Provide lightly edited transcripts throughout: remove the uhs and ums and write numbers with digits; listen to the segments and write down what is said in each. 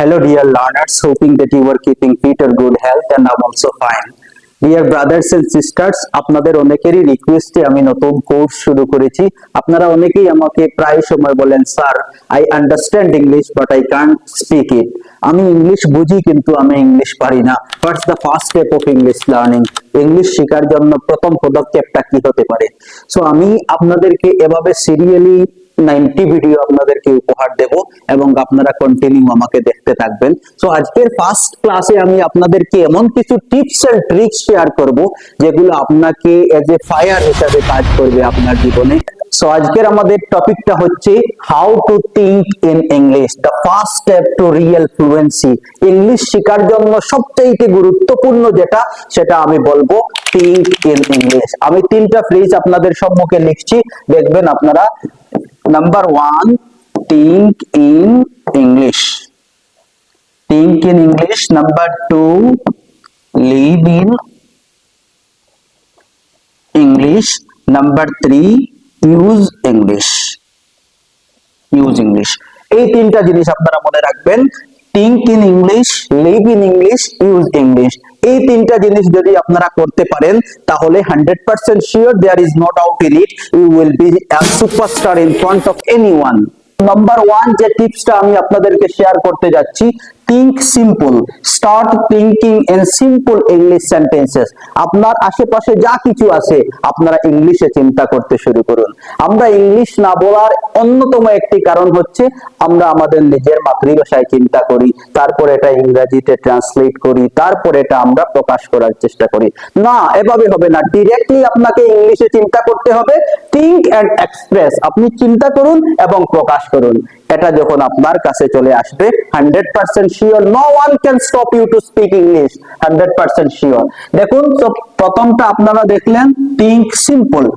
Hello dear learners, hoping that you are keeping fit or good health and I'm also fine. Dear brothers and sisters, আপনাদের অনেকেরই রিকোয়েস্টে আমি নতুন course শুরু করেছি। আপনারা অনেকেই আমাকে প্রায় সময় বলেন, sir I understand English but I can't speak ইট। আমি ইংলিশ বুঝি কিন্তু আমি ইংলিশ পারি না। What's the first step of English learning? English শেখার জন্য প্রথম পদক্ষেপটা কি হতে পারে? সো আমি আপনাদেরকে এভাবে সিরিয়ালি 90 ভিডিও আপনাদেরকে উপহার দেব এবং আপনারা কন্টিনিউ আমাকে দেখতে থাকবেন। সো আজকের ফার্স্ট ক্লাসে আমি আপনাদেরকে এমন কিছু টিপস এন্ড ট্রিক্স শেয়ার করব যেগুলো আপনাকে এজ এ ফায়ার হিসেবে কাজ করবে আপনার জীবনে। সো আজকের আমাদের টপিকটা হচ্ছে how to think in English, the first step two real fluency. English শেখার জন্য সবচেয়ে গুরুত্বপূর্ণ যেটা, সেটা আমি বলবো থিংক ইন ইংলিশ। আমি তিনটা ফ্রেজ আপনাদের সম্মুখে লিখছি, দেখবেন আপনারা। Number one, think in English. Think in English. Number two, live in English. Number three, use English. Use English. এই তিনটা জিনিস আপনারা মনে রাখবেন। Think in English, live in English, use English. এই তিনটা জিনিস যদি আপনারা করতে পারেন তাহলে 100% sure, there is no doubt in it, you will be a superstar in front of anyone. Number one যে টিপসটা আমি আপনাদেরকে শেয়ার করতে যাচ্ছি, think simple. Start thinking in simple English sentences. আপনার আশেপাশে যা কিছু আছে আপনারা ইংলিশে চিন্তা করতে শুরু করুন। আমরা ইংলিশ না বলার অন্যতম একটি কারণ হচ্ছে আমরা আমাদের নিজের মাতৃভাষায় চিন্তা করি, তারপর এটা ইংরেজিতে ট্রান্সলেট করি, তারপর এটা আমরা প্রকাশ করার চেষ্টা করি। না, এভাবে হবে না। ডিরেক্টলি আপনাকে ইংলিশে চিন্তা করতে হবে। Think and express. আপনি চিন্তা করুন এবং প্রকাশ করুন। এটা যখন আপনার কাছে চলে আসবে 100% sure, no one can stop you to speak English. 100% sure. দেখুন, তো প্রথমটা আপনারা দেখলেন think simple।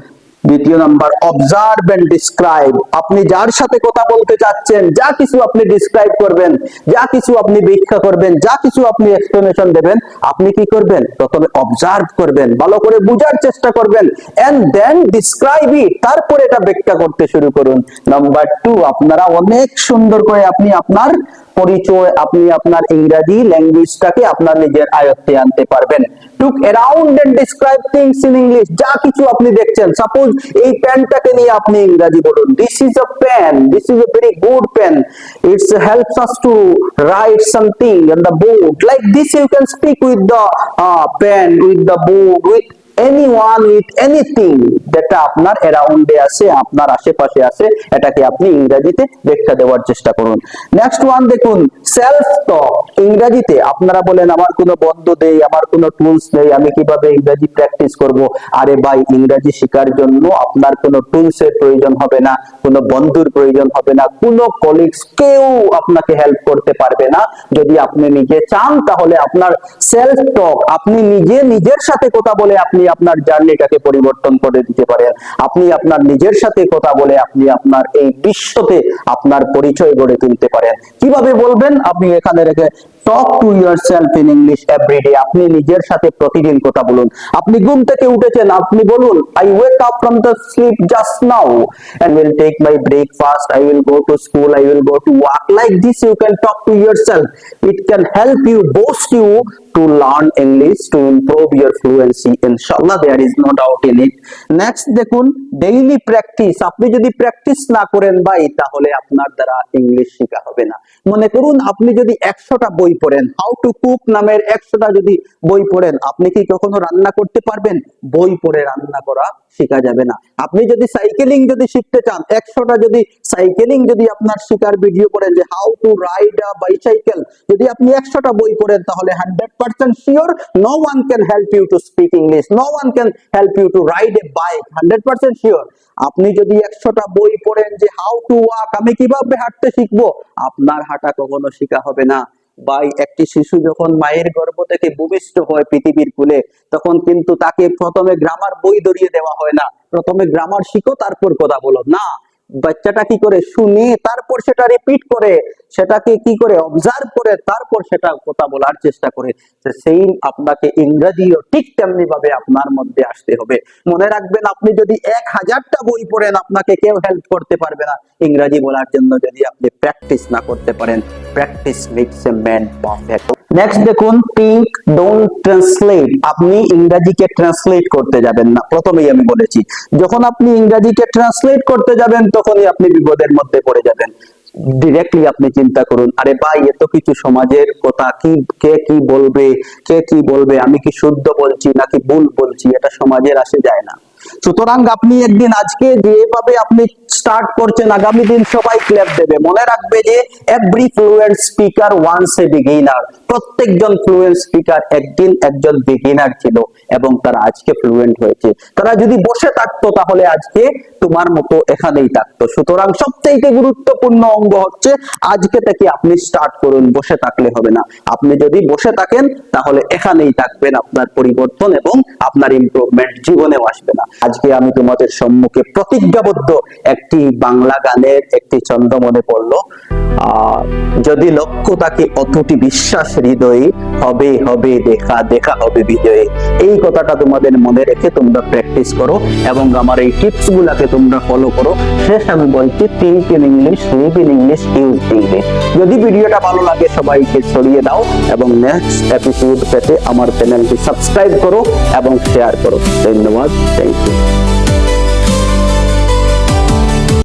দ্বিতীয় নাম্বার অবজার্ভ এন্ড ডিসক্রাইব। আপনি যার সাথে কথা বলতে চাচ্ছেন যা কিছু আপনি ডিসক্রাইব করবেন, যা কিছু আপনি ব্যাখ্যা করবেন, যা কিছু আপনি এক্সপ্লেনেশন দেবেন, আপনি কি করবেন? প্রথমে অবজার্ভ করবেন, ভালো করে বোঝার চেষ্টা করবেন, এন্ড দেন ডিসক্রাইব ইট, তারপর এটা ব্যাখ্যা করতে শুরু করুন। নাম্বার টু, আপনারা অনেক সুন্দর করে আপনি আপনার পরিচয়, আপনি আপনার ইংরেজি ল্যাঙ্গুয়েজটাকে আপনার নিজের আয়ত্তে আনতে পারবেন। Talk around and describe things in English. যা কিছু আপনি দেখছেন, সাপোজ এই পেনটাকে নিয়ে আপনি ইংরেজি বলুন, this is a pen, this is a very good pen, it's helps us to write something on the board, like this you can speak with the pen, with the board, with anyone, with anything যেটা আপনার অ্যারাউন্ডে আছে, আপনার আশেপাশে আছে, এটাকে আপনি ইংরেজিতে ব্যাখ্যা দেওয়ার চেষ্টা করুন। নেক্সট ওয়ান দেখুন, সেলফ টক। ইংরেজিতে আপনারা বলেন আমার কোনো বন্ধু নেই, আমার কোনো টুলস নেই, আমি কিভাবে ইংরেজি প্র্যাকটিস করব? আরে ভাই, ইংরেজি শেখার জন্য আপনার কোনো টুলস এর প্রয়োজন হবে না, কোনো বন্ধুর প্রয়োজন হবে না, কোনো কলিগস, কেউ আপনাকে হেল্প করতে পারবে না। যদি আপনি নিজে চান তাহলে আপনার সেলফ টক, আপনি নিজে নিজের সাথে কথা বলে আপনি আপনার জার্নিটাকে পরিবর্তন করে দিতে পারেন। আপনি আপনার নিজের সাথে কথা বলে আপনি আপনার এই বিশ্বতে আপনার পরিচয় গড়ে তুলতে পারেন। কিভাবে বলবেন? আপনি এখানে রেখে talk to yourself in English every day. আপনি নিজের সাথে প্রতিদিন কথা বলুন। আপনি ঘুম থেকে উঠেছেন, আপনি বলুন I wake up from the sleep just now and will take my breakfast, I will go to school, I will go to work. Like this you can talk to yourself. It can help you, boost you to learn English, to improve your fluency. Inshallah, there is no doubt in it. Next দেখুন, daily practice. আপনি যদি practice না করেন ভাই, তাহলে আপনার দ্বারা English শেখা হবে না। মনে করুন আপনি যদি 100টা বই পড়েন, হাউ টু কুক নামের 100টা যদি বই পড়েন, আপনি কি কখনো রান্না করতে পারবেন? বই পড়ে রান্না করা শেখা যাবে না। আপনি যদি সাইকেলিং যদি শিখতে চান, 100টা যদি সাইকেলিং যদি আপনার শেখার ভিডিও পড়েন যে how to ride a bicycle, যদি আপনি 100টা বই পড়েন তাহলে 100% sure, no one can help you to speak English, no one can help you to ride a bike. 100% sure. আপনি যদি 100টা বই পড়েন যে হাউ টু ওয়াক, আমি কিভাবে হাঁটতে শিখবো, আপনার হাঁটা কখনো শেখা হবে না। ভাই, একটি শিশু যখন মায়ের গর্ভ থেকে ভূমিষ্ঠ হয় পৃথিবীর কুলে, তখন কিন্তু তাকে প্রথমে গ্রামার বই ধরিয়ে দেওয়া হয় না, প্রথমে গ্রামার শিখো তারপর কথা বলো। না, বাচ্চাটা কি করে শুনে তারপর সেটা রিপিট করে, সেটাকে কি করে অবজার্ভ করে তারপর সেটা কথা বলার চেষ্টা করে, সেই আপনাকে ইংরেজিও ঠিক তেমনি ভাবে আপনার মধ্যে আসতে হবে। মনে রাখবেন, আপনি যদি 1000টা বই পড়েন আপনাকে কেউ হেল্প করতে পারবে না ইংরেজি বলার জন্য, যদি আপনি প্র্যাকটিস না করতে পারেন। Practice makes a man perfect. Next দেখুন, থিংক ডোন্ট ট্রান্সলেট। আপনি ইংরেজিকে ট্রান্সলেট করতে যাবেন না। প্রথমেই আমি বলেছি, যখন আপনি ইংরেজিকে ট্রান্সলেট করতে যাবেন তখনই আপনি বিপদের মধ্যে পড়ে যাবেন। ডিরেক্টলি আপনি চিন্তা করুন, আরে ভাই এত কিছু সমাজের কথা, কি কে কি বলবে, কে কি বলবে, আমি কি শুদ্ধ বলছি নাকি ভুল বলছি, এটা সমাজের আসে যায় না। সুতরাং আপনি একদিন আজকে যেভাবে আপনি স্টার্ট করছেন, আগামী দিন সবাই ক্ল্যাপ দেবে। মনে রাখবে যে every fluent speaker once a beginner. প্রত্যেকজন ফ্লুয়েন্ট স্পিকার একদিন একজন বিগিনার ছিল এবং তারা আজকে ফ্লুয়েন্ট হয়েছে। তারা যদি বসে থাকতো তাহলে আজকে তোমার মতো এখানেই থাকতো। সুতরাং সবচেয়ে গুরুত্বপূর্ণ অঙ্গ হচ্ছে আজকে থেকে আপনি স্টার্ট করুন, বসে থাকলে হবে না। আপনি যদি বসে থাকেন তাহলে এখানেই থাকবেন, আপনার পরিবর্তন এবং আপনার ইমপ্রুভমেন্ট জীবনেও আসবে না। আজকে আমি তোমাদের সম্মুখে প্রতিজ্ঞাবদ্ধ একটি বাংলা গানের একটি ছন্দ মনে পড়লো, যদি লক্ষ্য থাকে অতটি বিশ্বাস হৃদয়ে, হবে হবে দেখা, দেখা হবে বিজয়ে। এই কথাটা তোমাদের মনে রেখে তোমরা প্র্যাকটিস করো এবং আমার এই টিপস গুলাকে তোমরা ফলো করো। শেষ আমি বলছি, think in English, live in English, use English. যদি ভিডিওটা ভালো লাগে সবাইকে ছড়িয়ে দাও এবং নেক্সট এপিসোড পেতে আমার চ্যানেলটি সাবস্ক্রাইব করো এবং শেয়ার করো। ধন্যবাদ, থ্যাংক ইউ।